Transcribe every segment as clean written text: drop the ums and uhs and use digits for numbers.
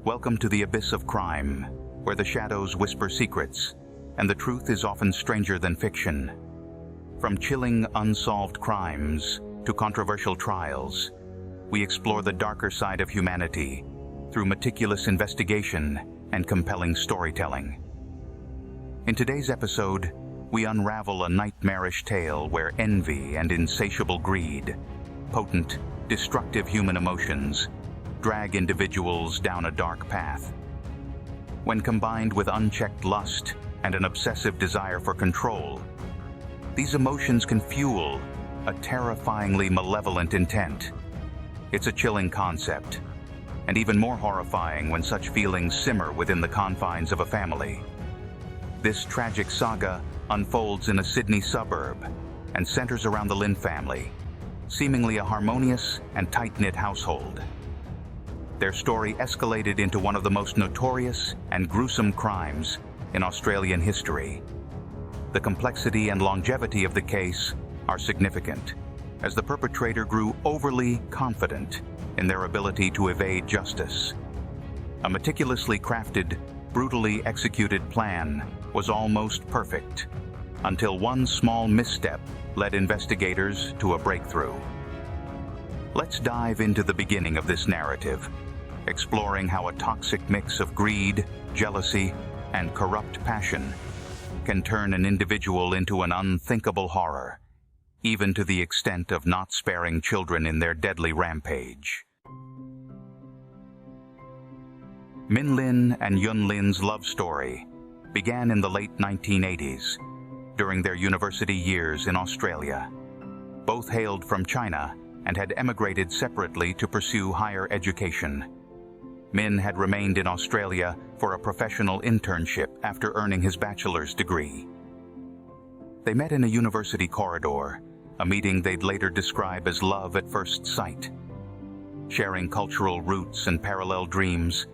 Welcome to the abyss of crime, where the shadows whisper secrets, and the truth is often stranger than fiction. From chilling unsolved crimes to controversial trials, we explore the darker side of humanity through meticulous investigation and compelling storytelling. In today's episode, we unravel a nightmarish tale where envy and insatiable greed, potent, destructive human emotions, drag individuals down a dark path. When combined with unchecked lust and an obsessive desire for control, these emotions can fuel a terrifyingly malevolent intent. It's a chilling concept, and even more horrifying when such feelings simmer within the confines of a family. This tragic saga unfolds in a Sydney suburb and centers around the Linn family, seemingly a harmonious and tight-knit household. Their story escalated into one of the most notorious and gruesome crimes in Australian history. The complexity and longevity of the case are significant, as the perpetrator grew overly confident in their ability to evade justice. A meticulously crafted, brutally executed plan was almost perfect, until one small misstep led investigators to a breakthrough. Let's dive into the beginning of this narrative, exploring how a toxic mix of greed, jealousy, and corrupt passion can turn an individual into an unthinkable horror, even to the extent of not sparing children in their deadly rampage. Min Linn and Yun Linn's love story began in the late 1980s, during their university years in Australia. Both hailed from China and had emigrated separately to pursue higher education. Min had remained in Australia for a professional internship after earning his bachelor's degree. They met in a university corridor, a meeting they'd later describe as love at first sight. Sharing cultural roots and parallel dreams,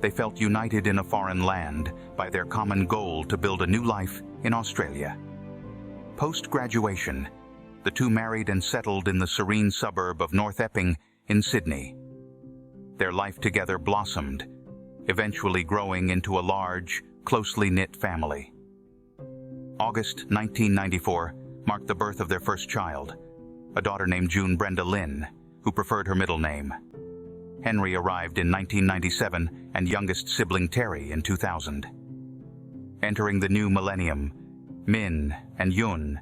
they felt united in a foreign land by their common goal to build a new life in Australia. Post-graduation, the two married and settled in the serene suburb of North Epping in Sydney. Their life together blossomed, eventually growing into a large, closely knit family. August 1994 marked the birth of their first child, a daughter named June Brenda Linn, who preferred her middle name. Henry arrived in 1997 and youngest sibling Terry in 2000. Entering the new millennium, Min and Yun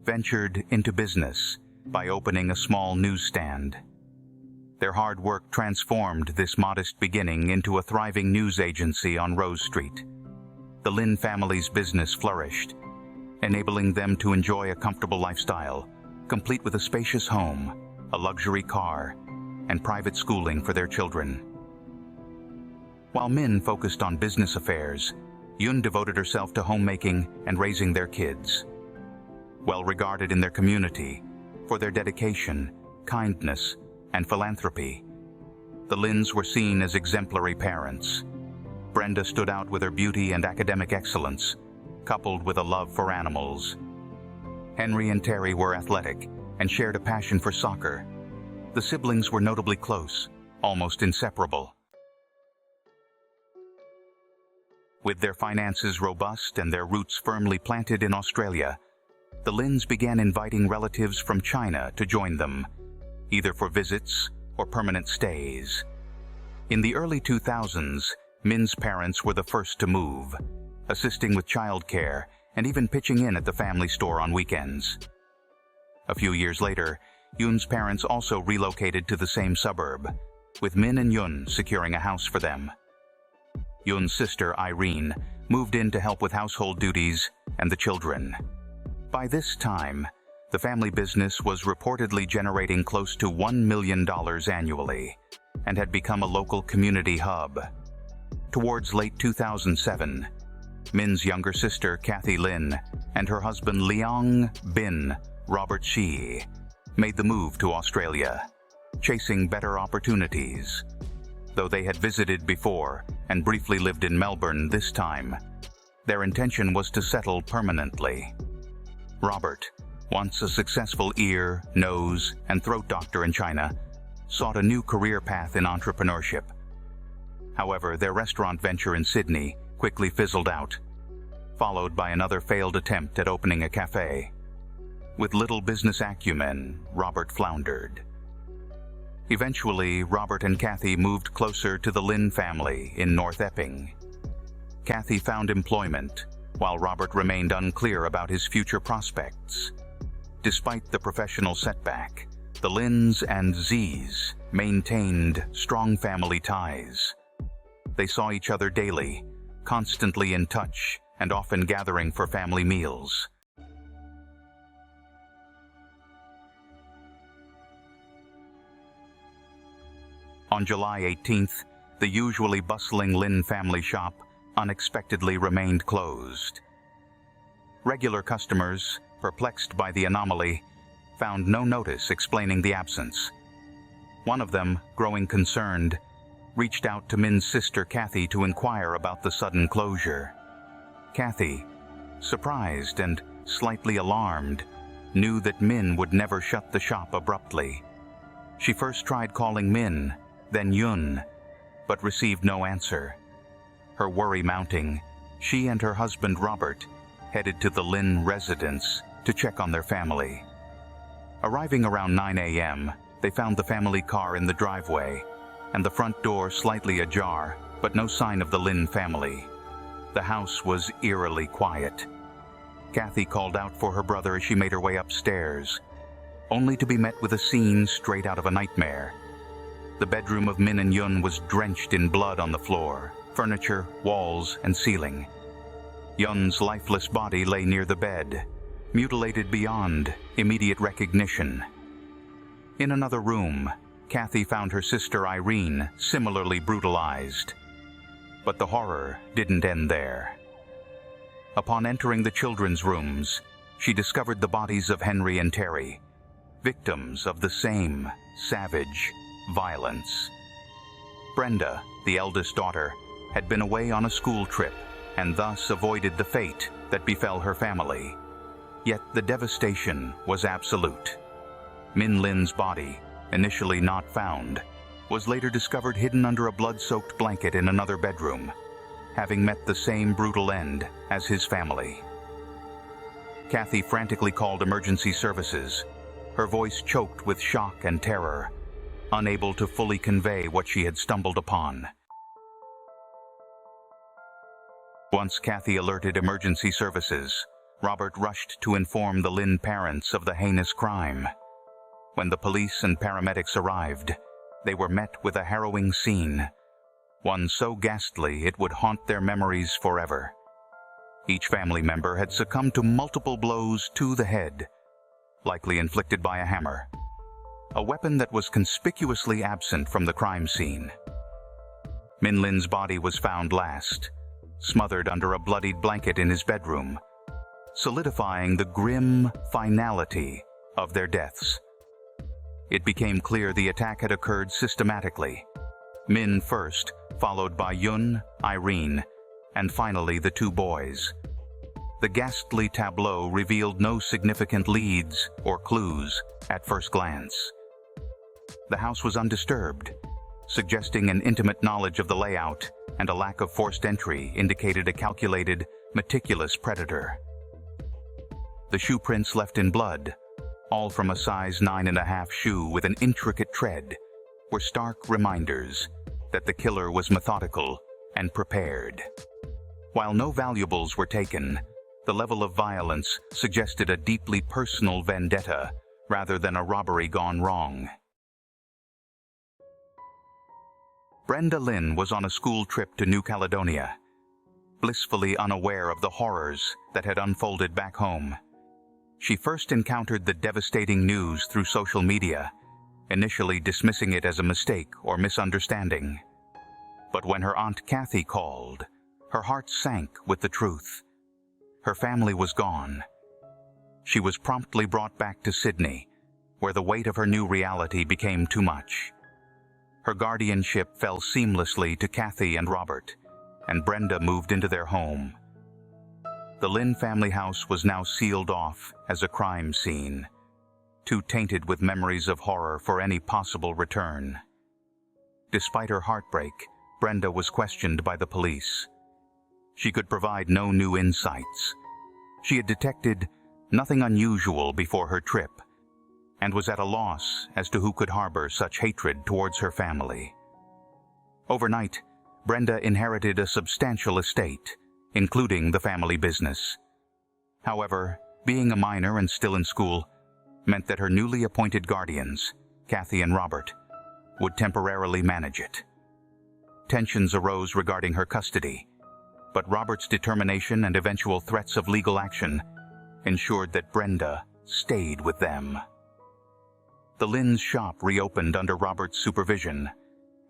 ventured into business by opening a small newsstand. Their hard work transformed this modest beginning into a thriving news agency on Rose Street. The Linn family's business flourished, enabling them to enjoy a comfortable lifestyle, complete with a spacious home, a luxury car, and private schooling for their children. While Min focused on business affairs, Yun devoted herself to homemaking and raising their kids. Well regarded in their community for their dedication, kindness, and philanthropy, the Linns were seen as exemplary parents. Brenda stood out with her beauty and academic excellence, coupled with a love for animals. Henry and Terry were athletic and shared a passion for soccer. The siblings were notably close, almost inseparable. With their finances robust and their roots firmly planted in Australia, the Linns began inviting relatives from China to join them, either for visits or permanent stays. In the early 2000s, Min's parents were the first to move, assisting with childcare and even pitching in at the family store on weekends. A few years later, Yun's parents also relocated to the same suburb, with Min and Yun securing a house for them. Yun's sister, Irene, moved in to help with household duties and the children. By this time, the family business was reportedly generating close to $1 million annually and had become a local community hub. Towards late 2007, Min's younger sister, Kathy Linn, and her husband, Leong Bin Robert Shi, made the move to Australia, chasing better opportunities. Though they had visited before and briefly lived in Melbourne this time, their intention was to settle permanently. Robert, once a successful ear, nose, and throat doctor in China, sought a new career path in entrepreneurship. However, their restaurant venture in Sydney quickly fizzled out, followed by another failed attempt at opening a cafe. With little business acumen, Robert floundered. Eventually, Robert and Kathy moved closer to the Linn family in North Epping. Kathy found employment, while Robert remained unclear about his future prospects. Despite the professional setback, the Linns and Z's maintained strong family ties. They saw each other daily, constantly in touch, and often gathering for family meals. On July 18th, the usually bustling Linn family shop unexpectedly remained closed. Regular customers, perplexed by the anomaly, found no notice explaining the absence. One of them, growing concerned, reached out to Minn's sister Kathy to inquire about the sudden closure. Kathy, surprised and slightly alarmed, knew that Minn would never shut the shop abruptly. She first tried calling Minn, then Yun, but received no answer. Her worry mounting, she and her husband Robert headed to the Linn residence to check on their family. Arriving around 9 a.m., they found the family car in the driveway and the front door slightly ajar, but no sign of the Linn family. The house was eerily quiet. Kathy called out for her brother as she made her way upstairs, only to be met with a scene straight out of a nightmare. The bedroom of Minn and Yun was drenched in blood on the floor, furniture, walls, and ceiling. Yun's lifeless body lay near the bed, mutilated beyond immediate recognition. In another room, Kathy found her sister Irene similarly brutalized. But the horror didn't end there. Upon entering the children's rooms, she discovered the bodies of Henry and Terry, victims of the same savage violence. Brenda, the eldest daughter, had been away on a school trip and thus avoided the fate that befell her family. Yet the devastation was absolute. Min Lin's body, initially not found, was later discovered hidden under a blood-soaked blanket in another bedroom, having met the same brutal end as his family. Kathy frantically called emergency services, her voice choked with shock and terror, unable to fully convey what she had stumbled upon. Once Kathy alerted emergency services, Robert rushed to inform the Linn parents of the heinous crime. When the police and paramedics arrived, they were met with a harrowing scene, one so ghastly it would haunt their memories forever. Each family member had succumbed to multiple blows to the head, likely inflicted by a hammer, a weapon that was conspicuously absent from the crime scene. Min Lin's body was found last, smothered under a bloodied blanket in his bedroom, solidifying the grim finality of their deaths. It became clear the attack had occurred systematically. Min first, followed by Yun, Irene, and finally the two boys. The ghastly tableau revealed no significant leads or clues at first glance. The house was undisturbed, suggesting an intimate knowledge of the layout, and a lack of forced entry indicated a calculated, meticulous predator. The shoe prints left in blood, all from a size 9.5 shoe with an intricate tread, were stark reminders that the killer was methodical and prepared. While no valuables were taken, the level of violence suggested a deeply personal vendetta rather than a robbery gone wrong. Brenda Linn was on a school trip to New Caledonia, blissfully unaware of the horrors that had unfolded back home. She first encountered the devastating news through social media, initially dismissing it as a mistake or misunderstanding. But when her Aunt Kathy called, her heart sank with the truth. Her family was gone. She was promptly brought back to Sydney, where the weight of her new reality became too much. Her guardianship fell seamlessly to Kathy and Robert, and Brenda moved into their home. The Linn family house was now sealed off as a crime scene, too tainted with memories of horror for any possible return. Despite her heartbreak, Brenda was questioned by the police. She could provide no new insights. She had detected nothing unusual before her trip, and was at a loss as to who could harbor such hatred towards her family. Overnight, Brenda inherited a substantial estate, including the family business. However, being a minor and still in school meant that her newly appointed guardians, Kathy and Robert, would temporarily manage it. Tensions arose regarding her custody, but Robert's determination and eventual threats of legal action ensured that Brenda stayed with them. The Linn's shop reopened under Robert's supervision,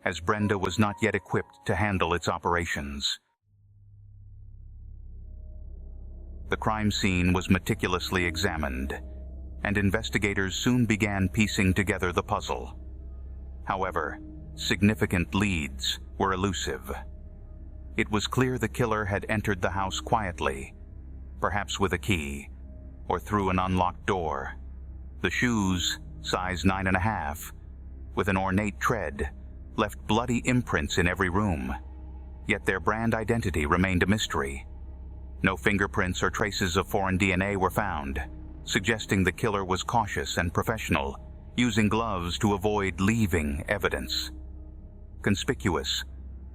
as Brenda was not yet equipped to handle its operations. The crime scene was meticulously examined, and investigators soon began piecing together the puzzle. However, significant leads were elusive. It was clear the killer had entered the house quietly, perhaps with a key, or through an unlocked door. The shoes, size 9.5, with an ornate tread, left bloody imprints in every room, yet their brand identity remained a mystery. No fingerprints or traces of foreign DNA were found, suggesting the killer was cautious and professional, using gloves to avoid leaving evidence. Conspicuous,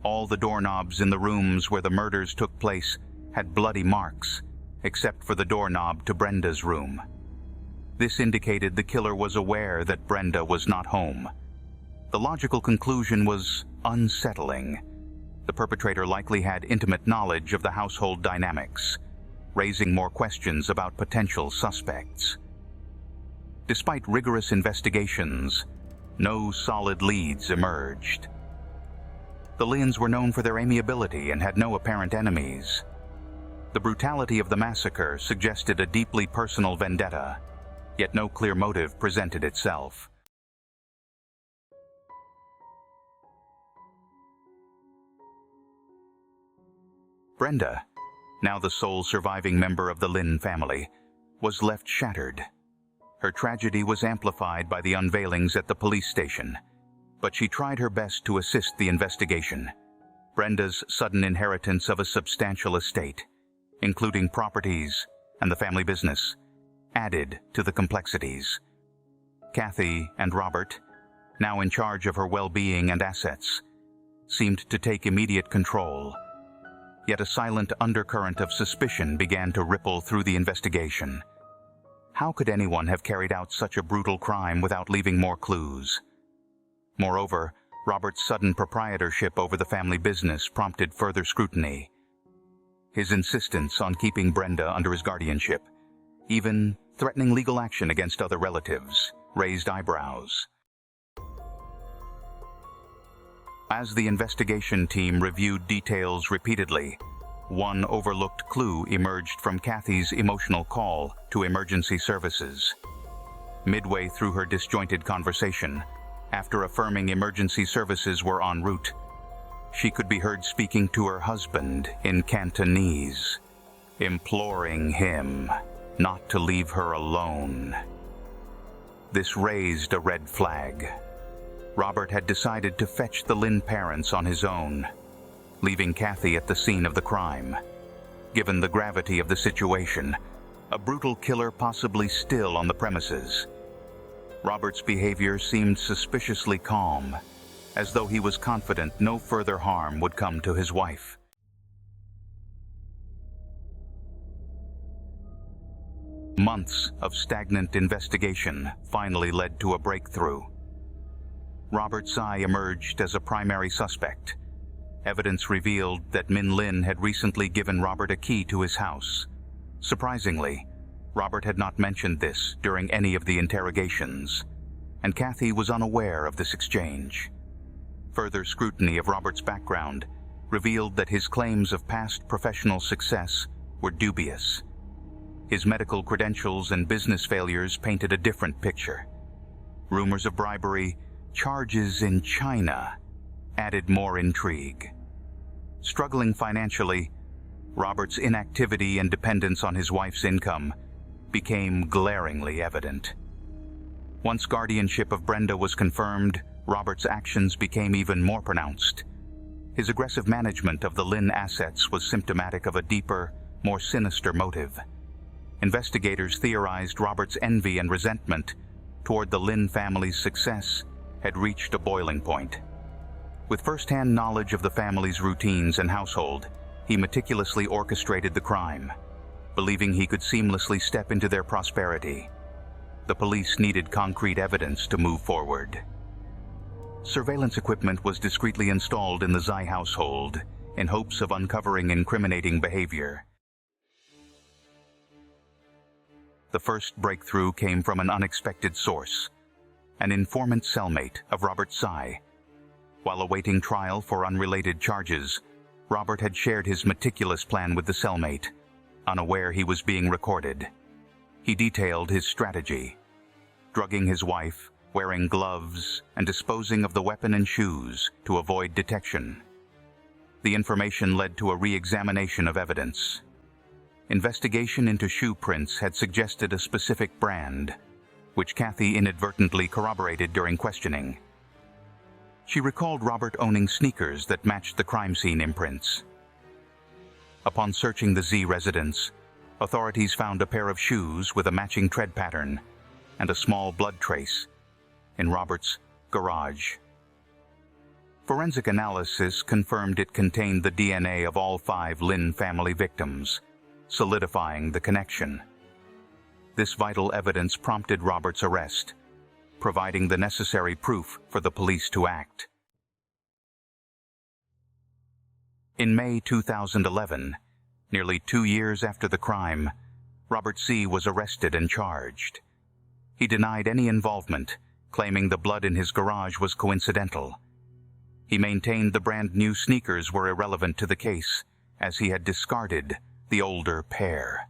all the doorknobs in the rooms where the murders took place had bloody marks, except for the doorknob to Brenda's room. This indicated the killer was aware that Brenda was not home. The logical conclusion was unsettling. The perpetrator likely had intimate knowledge of the household dynamics, raising more questions about potential suspects. Despite rigorous investigations, no solid leads emerged. The Linns were known for their amiability and had no apparent enemies. The brutality of the massacre suggested a deeply personal vendetta, yet no clear motive presented itself. Brenda, now the sole surviving member of the Linn family, was left shattered. Her tragedy was amplified by the unveilings at the police station, but she tried her best to assist the investigation. Brenda's sudden inheritance of a substantial estate, including properties and the family business, added to the complexities. Kathy and Robert, now in charge of her well-being and assets, seemed to take immediate control. Yet a silent undercurrent of suspicion began to ripple through the investigation. How could anyone have carried out such a brutal crime without leaving more clues? Moreover, Robert's sudden proprietorship over the family business prompted further scrutiny. His insistence on keeping Brenda under his guardianship, even threatening legal action against other relatives, raised eyebrows. As the investigation team reviewed details repeatedly, one overlooked clue emerged from Kathy's emotional call to emergency services. Midway through her disjointed conversation, after affirming emergency services were en route, she could be heard speaking to her husband in Cantonese, imploring him not to leave her alone. This raised a red flag. Robert had decided to fetch the Linn parents on his own, leaving Kathy at the scene of the crime. Given the gravity of the situation, a brutal killer possibly still on the premises. Robert's behavior seemed suspiciously calm, as though he was confident no further harm would come to his wife. Months of stagnant investigation finally led to a breakthrough. Robert Tsai emerged as a primary suspect. Evidence revealed that Min Lin had recently given Robert a key to his house. Surprisingly, Robert had not mentioned this during any of the interrogations, and Kathy was unaware of this exchange. Further scrutiny of Robert's background revealed that his claims of past professional success were dubious. His medical credentials and business failures painted a different picture. Rumors of bribery, charges in China, added more intrigue. Struggling financially, Robert's inactivity and dependence on his wife's income became glaringly evident. Once guardianship of Brenda was confirmed, Robert's actions became even more pronounced. His aggressive management of the Linn assets was symptomatic of a deeper, more sinister motive. Investigators theorized Robert's envy and resentment toward the Linn family's success had reached a boiling point. With first-hand knowledge of the family's routines and household, he meticulously orchestrated the crime, believing he could seamlessly step into their prosperity. The police needed concrete evidence to move forward. Surveillance equipment was discreetly installed in the Zai household in hopes of uncovering incriminating behavior. The first breakthrough came from an unexpected source, an informant cellmate of Robert Zai. While awaiting trial for unrelated charges, Robert had shared his meticulous plan with the cellmate, unaware he was being recorded. He detailed his strategy: drugging his wife, wearing gloves, and disposing of the weapon and shoes to avoid detection. The information led to a re-examination of evidence. Investigation into shoe prints had suggested a specific brand, which Kathy inadvertently corroborated during questioning. She recalled Robert owning sneakers that matched the crime scene imprints. Upon searching the Z residence, authorities found a pair of shoes with a matching tread pattern and a small blood trace in Robert's garage. Forensic analysis confirmed it contained the DNA of all 5 Linn family victims, solidifying the connection. This vital evidence prompted Robert's arrest, providing the necessary proof for the police to act. In May 2011, nearly 2 years after the crime, Robert C. was arrested and charged. He denied any involvement, claiming the blood in his garage was coincidental. He maintained the brand-new sneakers were irrelevant to the case, as he had discarded the older pair.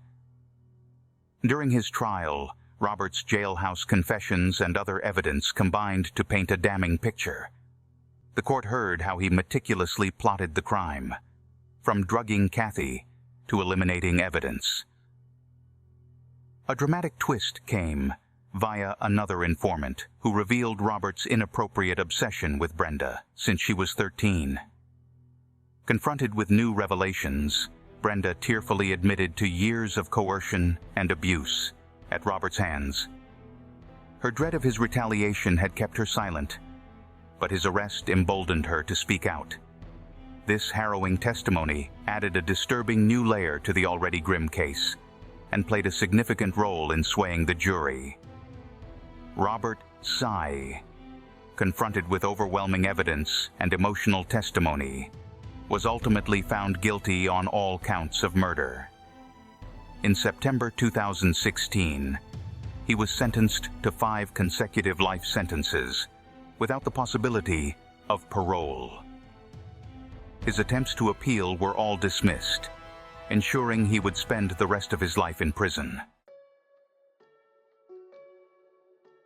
During his trial, Robert's jailhouse confessions and other evidence combined to paint a damning picture. The court heard how he meticulously plotted the crime, from drugging Kathy to eliminating evidence. A dramatic twist came via another informant who revealed Robert's inappropriate obsession with Brenda since she was 13. Confronted with new revelations, Brenda tearfully admitted to years of coercion and abuse at Robert's hands. Her dread of his retaliation had kept her silent, but his arrest emboldened her to speak out. This harrowing testimony added a disturbing new layer to the already grim case and played a significant role in swaying the jury. Robert Zai, confronted with overwhelming evidence and emotional testimony, was ultimately found guilty on all counts of murder. In September 2016, he was sentenced to 5 consecutive life sentences, without the possibility of parole. His attempts to appeal were all dismissed, ensuring he would spend the rest of his life in prison.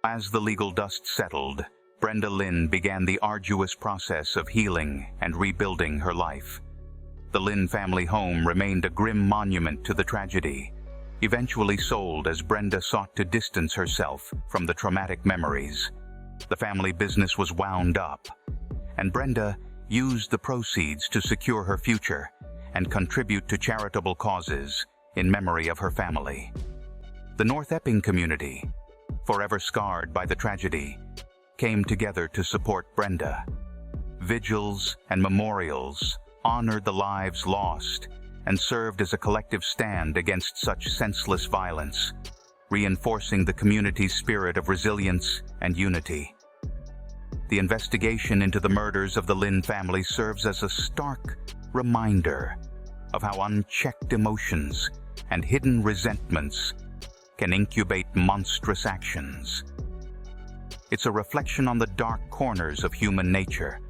As the legal dust settled, Brenda Linn began the arduous process of healing and rebuilding her life. The Linn family home remained a grim monument to the tragedy, eventually sold as Brenda sought to distance herself from the traumatic memories. The family business was wound up, and Brenda used the proceeds to secure her future and contribute to charitable causes in memory of her family. The North Epping community, forever scarred by the tragedy, came together to support Brenda. Vigils and memorials honored the lives lost and served as a collective stand against such senseless violence, reinforcing the community's spirit of resilience and unity. The investigation into the murders of the Linn family serves as a stark reminder of how unchecked emotions and hidden resentments can incubate monstrous actions. It's a reflection on the dark corners of human nature,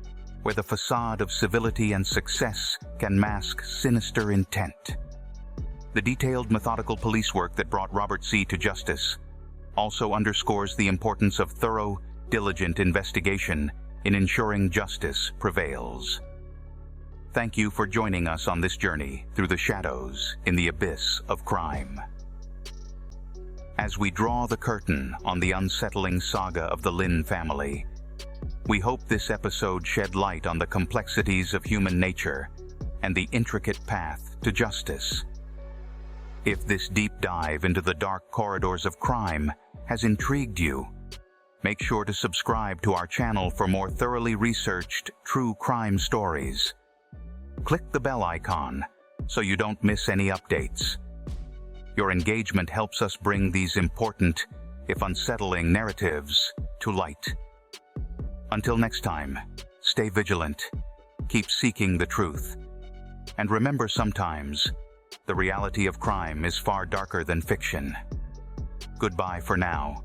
where the facade of civility and success can mask sinister intent. The detailed, methodical police work that brought Robert C. to justice also underscores the importance of thorough, diligent investigation in ensuring justice prevails. Thank you for joining us on this journey through the shadows in the abyss of crime. As we draw the curtain on the unsettling saga of the Linn family, We hope this episode shed light on the complexities of human nature and the intricate path to justice. If this deep dive into the dark corridors of crime has intrigued you, make sure to subscribe to our channel for more thoroughly researched true crime stories. Click the bell icon so you don't miss any updates. Your engagement helps us bring these important, if unsettling, narratives to light. Until next time, stay vigilant, keep seeking the truth, and remember, sometimes the reality of crime is far darker than fiction. Goodbye for now.